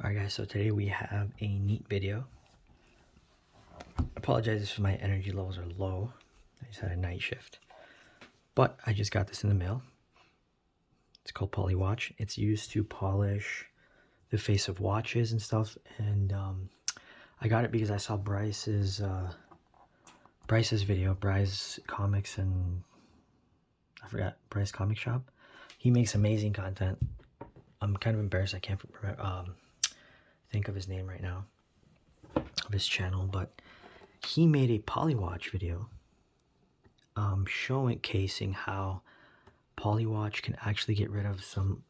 Alright guys, so today we have a neat video. I apologize if my energy levels are low. I just had a night shift. But I just got this in the mail. It's called PolyWatch. It's used to polish the face of watches and stuff. And I got it because I saw Bryce's video, Bryce Comics and I forgot, Bryce Comic Shop. He makes amazing content. I'm kind of embarrassed I can't think of his name right now, of his channel, but he made a PolyWatch video showcasing how PolyWatch can actually get rid of some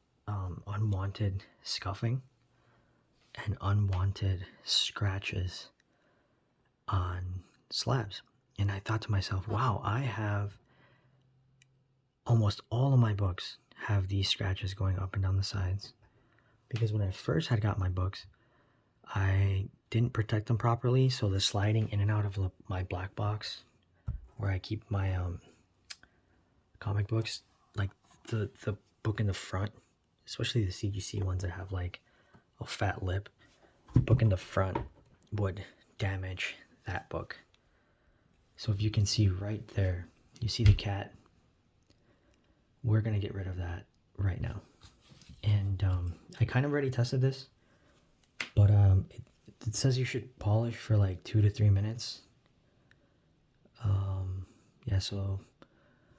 unwanted scuffing and unwanted scratches on slabs. And I thought to myself, wow, I have almost all of my books have these scratches going up and down the sides, because when I first had got my books, I didn't protect them properly, so the sliding in and out of my black box where I keep my comic books, like the book in the front, especially the CGC ones that have like a fat lip, the book in the front would damage that book. So if you can see right there, you see the cat. We're gonna get rid of that right now. And I kind of already tested this, but it says you should polish for like 2 to 3 minutes. Yeah, so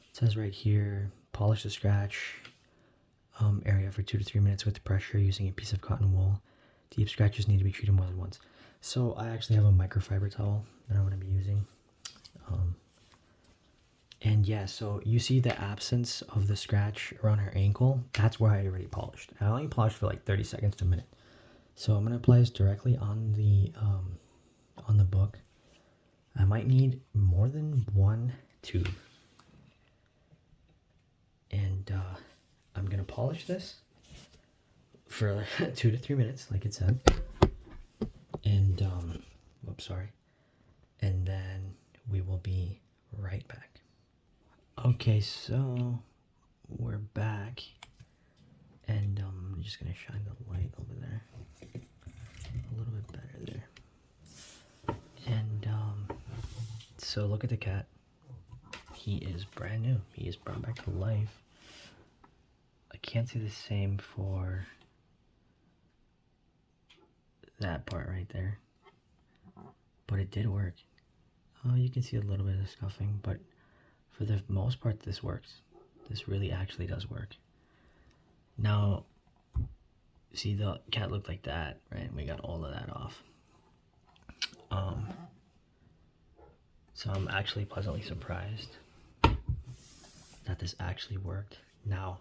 it says right here, polish the scratch area for 2 to 3 minutes with pressure using a piece of cotton wool. Deep scratches need to be treated more than once. So I actually have a microfiber towel that I'm going to be using. And yeah, so you see the absence of the scratch around her ankle. That's where I already polished. I only polished for like 30 seconds to a minute. So I'm going to apply this directly on the book. I might need more than one tube. And I'm going to polish this for 2 to 3 minutes, like it said. And, oops, sorry. And then we will be right back. Okay, so we're back. And I'm just going to shine the light over there. A little bit better there. And so look at the cat. He is brand new. He is brought back to life. I can't say the same for that part right there, but it did work. Oh, you can see a little bit of scuffing, but for the most part this works. This really actually does work. Now see, the cat looked like that, right? We got all of that off. So I'm actually pleasantly surprised that this actually worked. Now,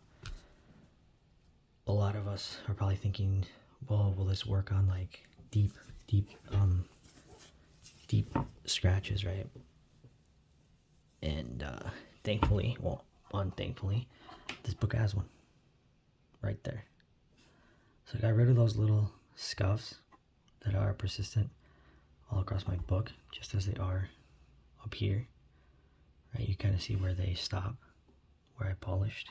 a lot of us are probably thinking, well, will this work on like deep scratches, right? And thankfully, well, unthankfully, this book has one right there. So I got rid of those little scuffs that are persistent all across my book, just as they are up here, right? You kind of see where they stop, where I polished.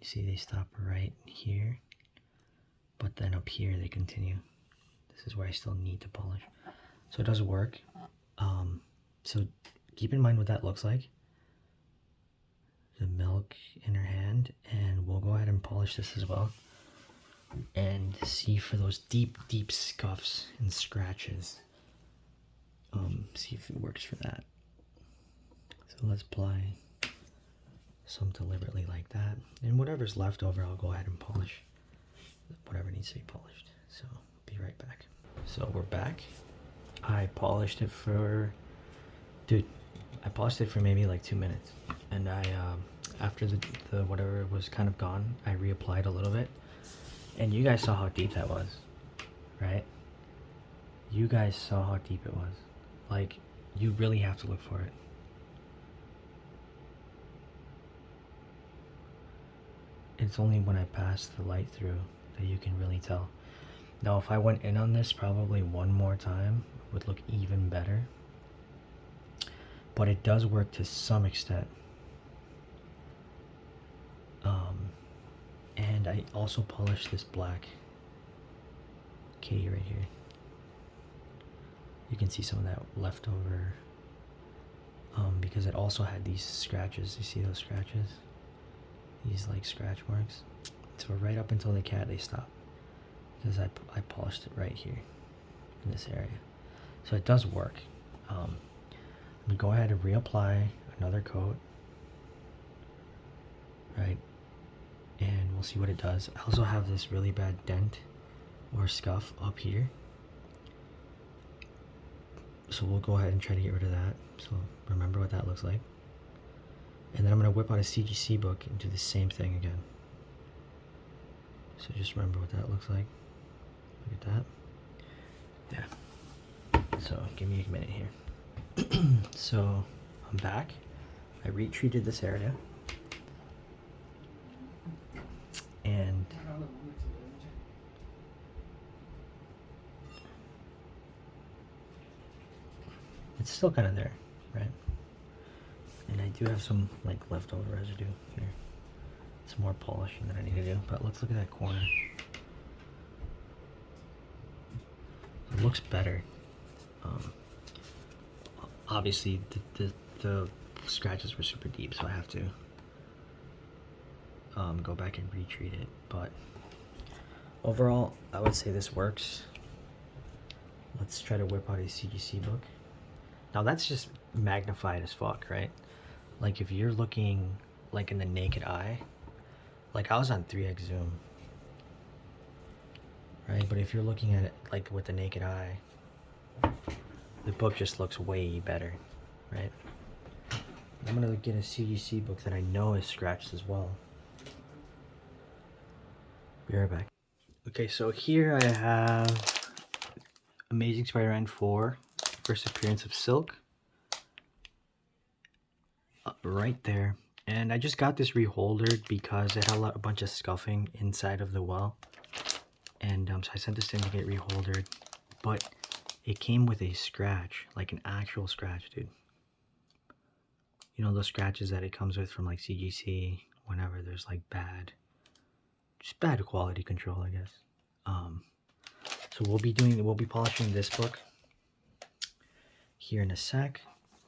You see they stop right here, but then up here they continue. This is where I still need to polish. So it does work. So keep in mind what that looks like. The milk in her hand, and we'll go ahead and polish this as well and see for those deep scuffs and scratches. See if it works for that. So let's apply some deliberately like that, and whatever's left over I'll go ahead and polish whatever needs to be polished. So be right back. So we're back. I polished it for maybe like 2 minutes, and I after the whatever was kind of gone, I reapplied a little bit, and you guys saw how deep that was, right? You guys saw how deep it was. Like, you really have to look for it. It's only when I pass the light through that you can really tell. Now, if I went in on this probably one more time, it would look even better. But it does work to some extent. And I also polished this black kitty right here. You can see some of that leftover because it also had these scratches. You see those scratches? These like scratch marks. So right up until the cat, they stop because I polished it right here in this area. So it does work. I'm gonna go ahead and reapply another coat, right? And we'll see what it does. I also have this really bad dent or scuff up here. So we'll go ahead and try to get rid of that. So remember what that looks like. And then I'm going to whip out a CGC book and do the same thing again. So just remember what that looks like. Look at that. Yeah. So give me a minute here. So I'm back. I retreated this area. And it's still kind of there, right? And I do have some like leftover residue here. Some more polishing that I need to do, but let's look at that corner. It looks better. Obviously the scratches were super deep, so I have to go back and retreat it, but overall I would say this works. Let's try to whip out a CGC book. Now that's just magnified as fuck, right? Like if you're looking like in the naked eye, like I was on 3x zoom, right? But if you're looking at it like with the naked eye, the book just looks way better, right? I'm gonna get a CGC book that I know is scratched as well. Be right back. Okay, so here I have Amazing Spider-Man 4, first appearance of Silk. Right there. And I just got this reholdered because it had a bunch of scuffing inside of the well. And so I sent this in to get reholdered. But it came with a scratch, like an actual scratch, dude. You know those scratches that it comes with from like CGC, whenever there's like just bad quality control, I guess. So we'll be polishing this book here in a sec.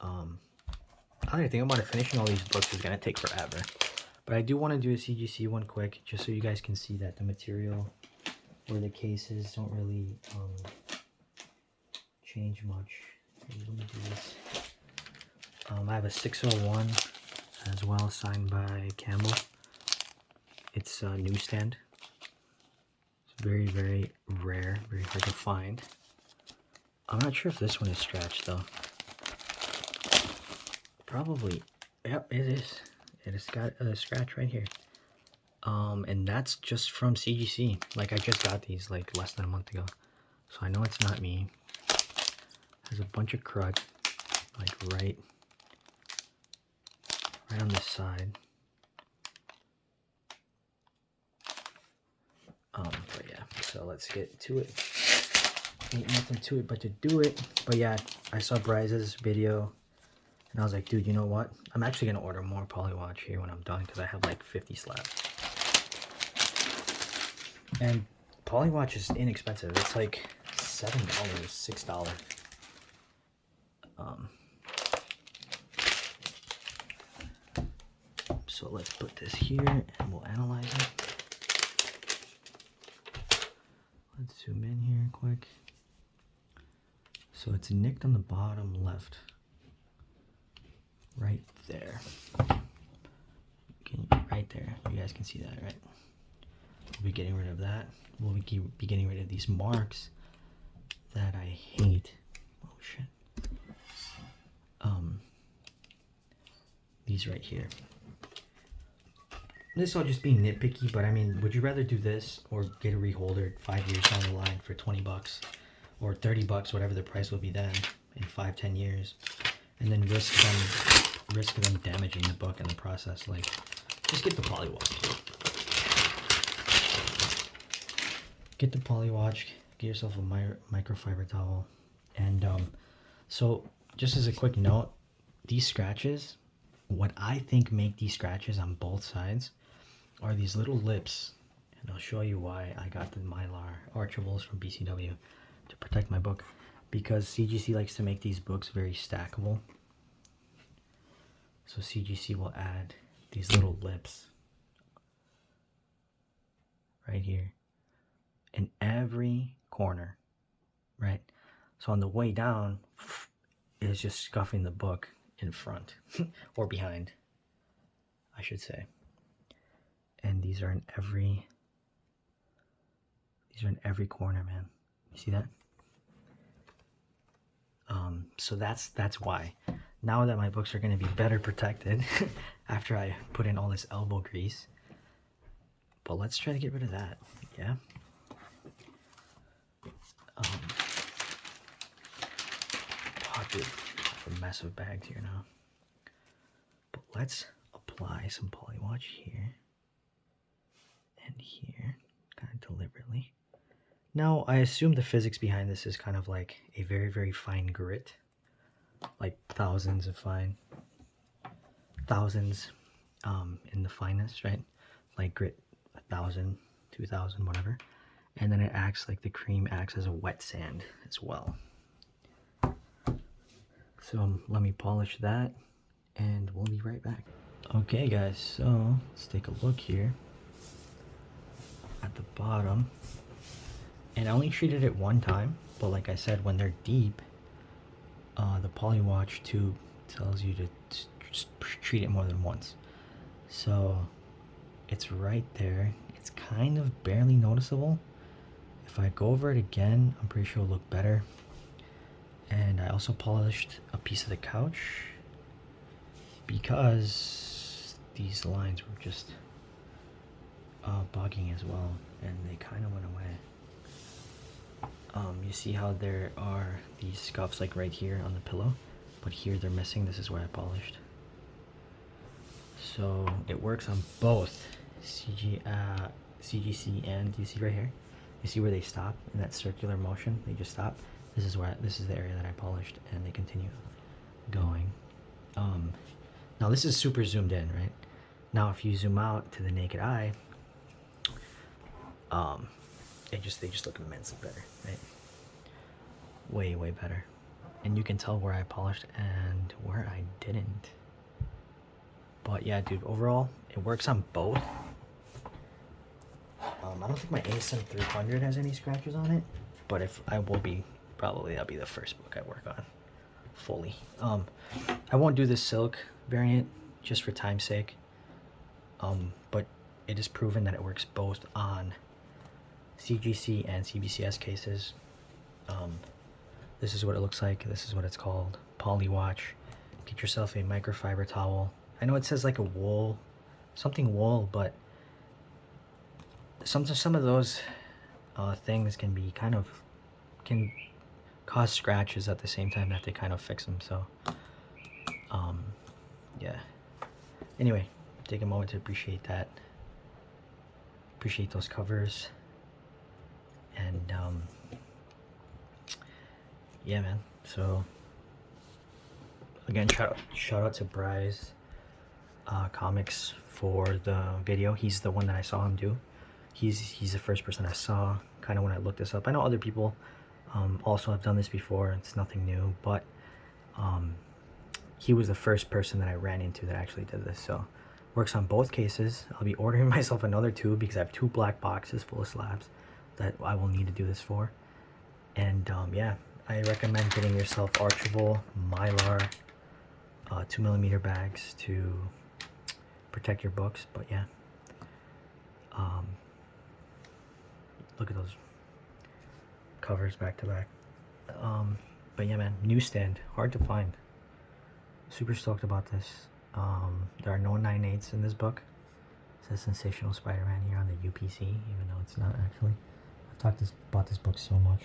I don't think about it. Finishing all these books is gonna take forever, but I do want to do a CGC one quick, just so you guys can see that the material or the cases don't really change much. Okay, let me do this. I have a 601 as well, signed by Campbell. It's a newsstand. It's very, very rare, very hard to find. I'm not sure if this one is scratched though. Probably, yep, it is. It has got a scratch right here. And that's just from CGC. Like I just got these like less than a month ago, so I know it's not me. There's a bunch of crud, like right on this side. But yeah, so let's get to it. Ain't nothing to it but to do it. But yeah, I saw Bryce's video and I was like, dude, you know what? I'm actually gonna order more PolyWatch here when I'm done because I have like 50 slabs. And PolyWatch is inexpensive. It's like $7, $6. So let's put this here and we'll analyze it. Let's zoom in here quick. So it's nicked on the bottom left. Right there. Right there. You guys can see that, right? We'll be getting rid of that. We'll be getting rid of these marks that I hate. Oh shit. These right here. This is all just being nitpicky, but I mean, would you rather do this or get it reholdered 5 years down the line for 20 bucks or 30 bucks, whatever the price will be then in 5-10 years, and then risk them damaging the book in the process? Like, just get the PolyWatch. Get the PolyWatch, get yourself a microfiber towel. And so just as a quick note, these scratches, what I think make these scratches on both sides are these little lips And I'll show you why I got the Mylar archivables from BCW to protect my book. Because CGC likes to make these books very stackable. So CGC will add these little lips right here in every corner, right? So on the way down, it's just scuffing the book in front or behind, I should say. And these are in every corner, man. You see that? So that's why. Now that my books are going to be better protected after I put in all this elbow grease. But let's try to get rid of that, yeah? Oh, dude, a mess of bags here now. But let's apply some PolyWatch here and here, kind of deliberately. Now, I assume the physics behind this is kind of like a very, very fine grit. Like thousands in the fineness, right? Like grit 1,000, 2,000, whatever. And then it acts like the cream acts as a wet sand as well. So let me polish that and we'll be right back. Okay guys, so let's take a look here at the bottom. And I only treated it one time, but like I said, when they're deep, the PolyWatch tube tells you to just treat it more than once. So it's right there. It's kind of barely noticeable. If I go over it again, I'm pretty sure it'll look better. And I also polished a piece of the couch because these lines were just bugging as well, and they kind of went away. You see how there are these scuffs like right here on the pillow, but here they're missing. This is where I polished. So it works on both CGC and, you see right here? You see where they stop in that circular motion? They just stop. This is the area that I polished, and they continue going. Now this is super zoomed in, right? Now if you zoom out to the naked eye, they just look immensely better, right? Way better. And you can tell where I polished and where I didn't. But yeah, dude, overall it works on both. I don't think my ASM 300 has any scratches on it, but if I will be, probably that'll be the first book I work on fully. I won't do the silk variant just for time's sake, but it is proven that it works both on CGC and CBCS cases. This is what it looks like. This is what it's called. PolyWatch. Get yourself a microfiber towel. I know it says like a wool, something wool, but some of those things can cause scratches at the same time that they kind of fix them. So yeah. Anyway, take a moment to appreciate that. Appreciate those covers. And yeah, man. So again, shout out to Bryce Comics for the video. He's the one that I saw him do. He's the first person I saw kind of when I looked this up. I know other people also have done this before. It's nothing new, but he was the first person that I ran into that actually did this. So works on both cases. I'll be ordering myself another two because I have 2 black boxes full of slabs that I will need to do this for. And yeah, I recommend getting yourself archable Mylar 2mm bags to protect your books. But yeah, look at those covers back to back. But yeah, man, newsstand, hard to find. Super stoked about this. There are no 9/8 in this book. It says Sensational Spider-Man here on the UPC, even though it's not actually. I've talked about this book so much.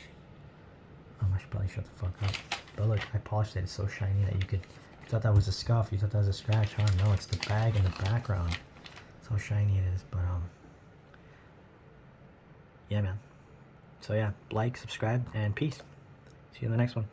I should probably shut the fuck up. But look, I polished it. It's so shiny that you thought that was a scuff. You thought that was a scratch, huh? No, it's the bag in the background. That's how shiny it is. But yeah, man. So yeah, like, subscribe, and peace. See you in the next one.